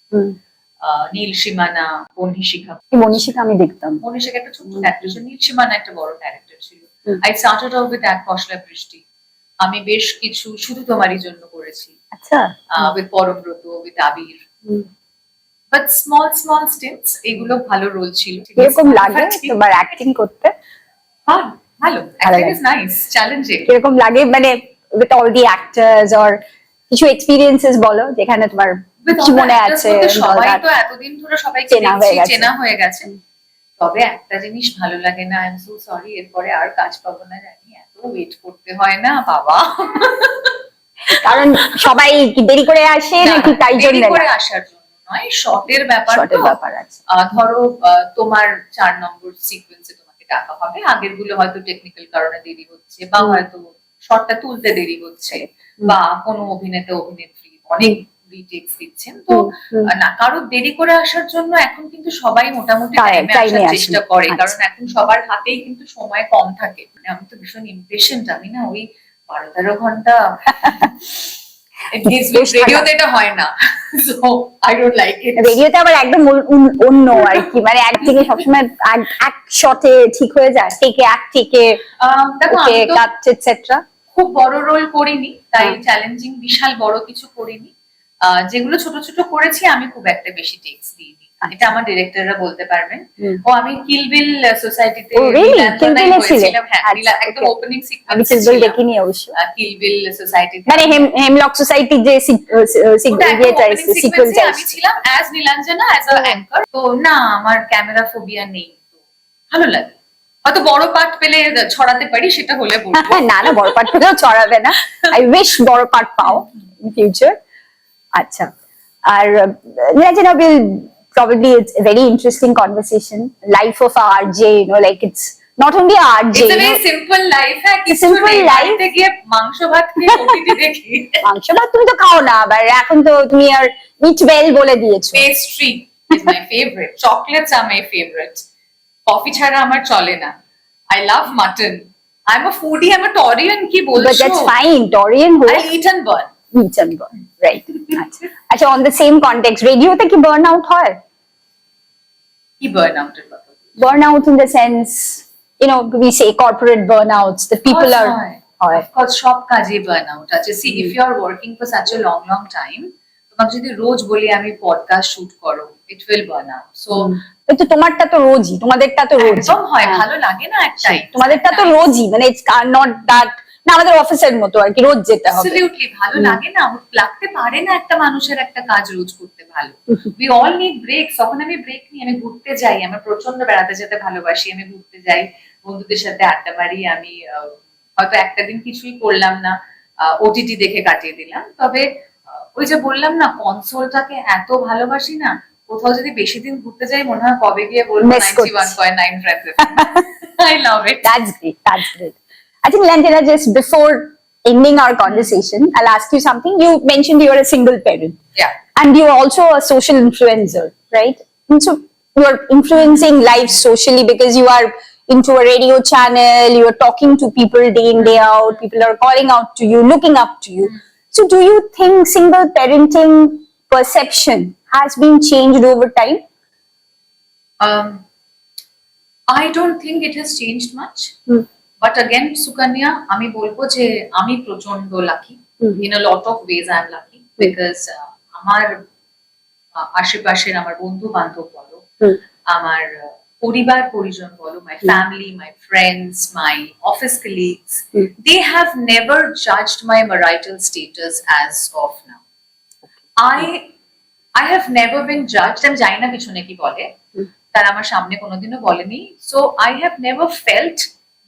নীল সীমানা, বহ্নিশিখা। বহ্নিশিখা আমি দেখতাম। বহ্নিশিখা একটা ছোট্ট ক্যারেক্টার ছিল, নীল সীমানা একটা বড় ক্যারেক্টার ছিল। আই স্টার্টেড অফ উইথ এক পশলা বৃষ্টি। আমি বেশ কিছু শুধু তোমারই জন্য করেছি, আচ্ছা, with Parambrata, with Abir. But small small stints, এগুলো ভালো রোল ছিল। কিরকম লাগে তোমার অ্যাক্টিং করতে? ভালো, অ্যাক্টিং ইজ নাইস, চ্যালেঞ্জিং। কিরকম লাগে মানে with all the actors, or কিছু এক্সপেরিয়েন্সেস বলো যেখানে তোমার কি মনে আছে? সবাই তো এতদিন ধরে সবাইকে চেনা হয়ে গেছে। তবে একটা জিনিস ভালো লাগে না, আই এম সো সরি, এরপরে আর কাজ পাবো না জানি, এত ওয়েট করতে হয় না বাবা। কারণ সবাই কি দেরি করে আসে নাকি তাই জন্য? দেরি করে আসার জন্য নয়, শর্টের ব্যাপার আছে। ধরো তোমার 4 নম্বর সিকোয়েন্সে তোমাকে ডাকা হবে, আগের গুলো হয়তো টেকনিক্যাল কারণে দেরি হচ্ছে, বা হয়তো শর্টটা তুলতে দেরি হচ্ছে, বা কোনো অভিনেতা অভিনেত্রী অনেক রিটেক্স দিচ্ছেন, তো না কারো দেরি করে আসার জন্য এখন কিন্তু সবাই মোটামুটি টাইমে আসার চেষ্টা করে, কারণ এখন সবার হাতেই কিন্তু সময় কম থাকে। মানে আমি তো ভীষণ ইমপেশেন্ট, আমি না ওই 12-13 ঘন্টা রেডিওতে এটা হয় না, so I don't like it. রেডিওতে আবার একদম অন্য আর কি, মানে একদিকে সবসময় এক শটে ঠিক হয়ে যায়, টেকে এক টেকে কাট এটসেট্রা। খুব বড় রোল করিনি, তাই চ্যালেঞ্জিং বিশাল বড় কিছু করিনি। যেগুলো ছোট ছোট করেছি আমি খুব একটা বেশি টেক্স দিইনি, এটা আমার ডিরেক্টররা বলতে পারবেন। ও আমি কিলবিল সোসাইটিতে একদম ওপেনিং সিকোয়েন্স দেখিনি অবশ্য, কিলবিল সোসাইটিতে মানে হেমলক সোসাইটি যে সিকোয়েন্স আমি ছিলাম as Nilanjana, as a anchor. তো না, আমার ক্যামেরা ফোবিয়া নেই, তো ভালো লাগে। হয়তো বড় পার্ট পেলে ছড়াতে পারি, সেটা হলে বলবো। না না, বড় পার্ট পেলেও ছড়াবে না, আই উইশ বড় পার্ট পাও ইন ফিউচার। আচ্ছা, আর Nilanjana, will probably it's a very interesting conversation. Life of a RJ, like it's not only a RJ. It's a very simple life. Simple life. গিয়ে মাংস ভাত খেয়ে ওটিটি দেখি। মাংস ভাত তুমি তো খাও না, আবার এখন তো তুমি আর ইট ওয়েল বলে দিয়েছো। Pastry is my favorite. Chocolates are my favorite. Coffee ছাড়া আমার চলে না। I love mutton. I'm a foodie. I'm a Taurian. কি বলছো? But that's fine. Taurian ho. I eat and burn. Eat and burn. Right. আচ্ছা, on the same context, রেডিওতে কি burn out হয়? কি বার্ন আউটের কথা? Burn out in the sense, we say corporate burnouts, the people are. Of course, সব কাজে burn out আছে। See, if you are working for such a long time, তোমাকে যদি রোজ বলি আমি পডকাস্ট শুট করো, it will burn out. So কিন্তু তোমারটা তো রোজই, তোমাদেরটা তো রোজই একদম হয়, ভালো লাগে না একটাই। তোমাদেরটা তো রোজই, মানে it's not that, না আমাদের অফিসের মতো আর কি, রোজ যেতে হবে। Absolutely, ভালো লাগে না, লাগতে পারে না একটা মানুষের একটা কাজ রোজ করতে ভালো। We all need breaks. তখন আমি ব্রেক নিই, আমি ঘুরতে যাই, আমি প্রচন্ড বেড়াতে যেতে ভালোবাসি, আমি ঘুরতে যাই, বন্ধুদের সাথে আড্ডা মারি। আমি হয়তো একটা দিন কিছুই করলাম না, ওটিটি দেখে কাটিয়ে দিলাম। তবে ওই যে বললাম না, কনসোলটাকে এত ভালোবাসি না, কোথাও যদি বেশি দিন ঘুরতে যাই মনে হয় কবে গিয়ে বলবো 91.9 Friends FM. I love it. That's great. That's great. I think, Nilanjana, just before ending our conversation, I'll ask you something. You mentioned you're a single parent. Yeah. And you're also a social influencer, right? And so you're influencing lives socially because you are into a radio channel, you're talking to people day in, day out, people are calling out to you, looking up to you. So do you think single parenting perception has been changed over time? I don't think it has changed much. But again, Sukanya, আমি বলবো যে আমি প্রচন্ড lucky. In a lot of ways I'm lucky because আমার আশেপাশের আমার বন্ধু বান্ধব বলো, আমার পরিবার পরিজন বলো, my family, my friends, my office colleagues, they have never judged my marital status as of now. I have never been judged. আমি জানি না পিছনে কি বলে, তারা আমার সামনে কোনোদিনও বলেনি. So I have never felt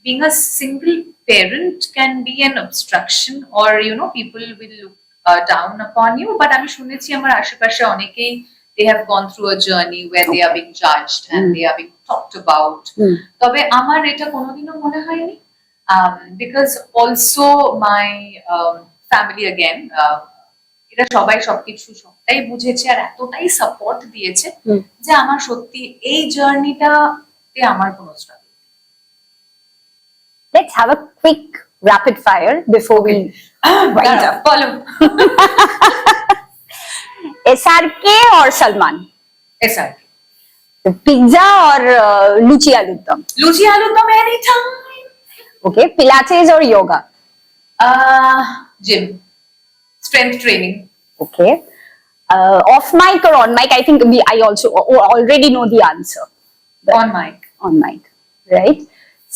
being a single parent can be an obstruction or people will look down upon you. But আমি শুনেছি আমার আশেপাশে অনেকেই they have gone through a journey where they are being judged and they are being talked about. তবে আমার এটা কোনোদিনও মনে হয়নি because also my family again এরা সবাই সবকিছু সবটাই বুঝেছে আর এতটাই সাপোর্ট দিয়েছে যে আমার সত্যি এই জার্নিটাতে আমার কোনো struggle. Let's have a quick rapid fire before we wind up. Follow. SRK or Salman? SRK. Pizza or luchi aloo dum? Luchi aloo dum anytime. Okay, Pilates or yoga? Gym. Strength training. Okay. Off mic or on mic? I think I also already know the answer. But on mic. On mic, right?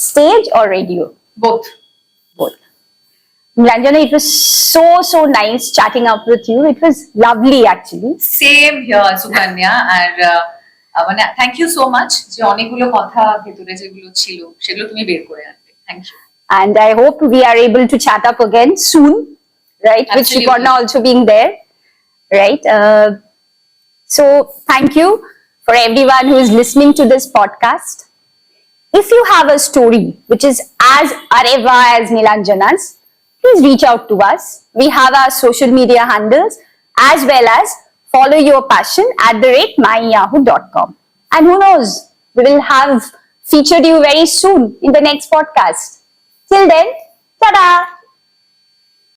Stage or radio? Both. Both. Nilanjana, it was so nice chatting up with you. It was lovely actually. Same here, Sukanya. And মানে thank you so much যে অনেকগুলো কথা ভেতরে যেগুলো ছিল সেগুলো তুমি বের করে আনবে. Thank you. And I hope we are able to chat up again soon, right? Absolutely. With Sriparna also being there, right? So thank you for everyone who is listening to this podcast. If you have a story which is as Areva as Nilanjana's, please reach out to us. We have our social media handles as well as followyourpassion@myyahoo.com. And who knows, we will have featured you very soon in the next podcast. Till then,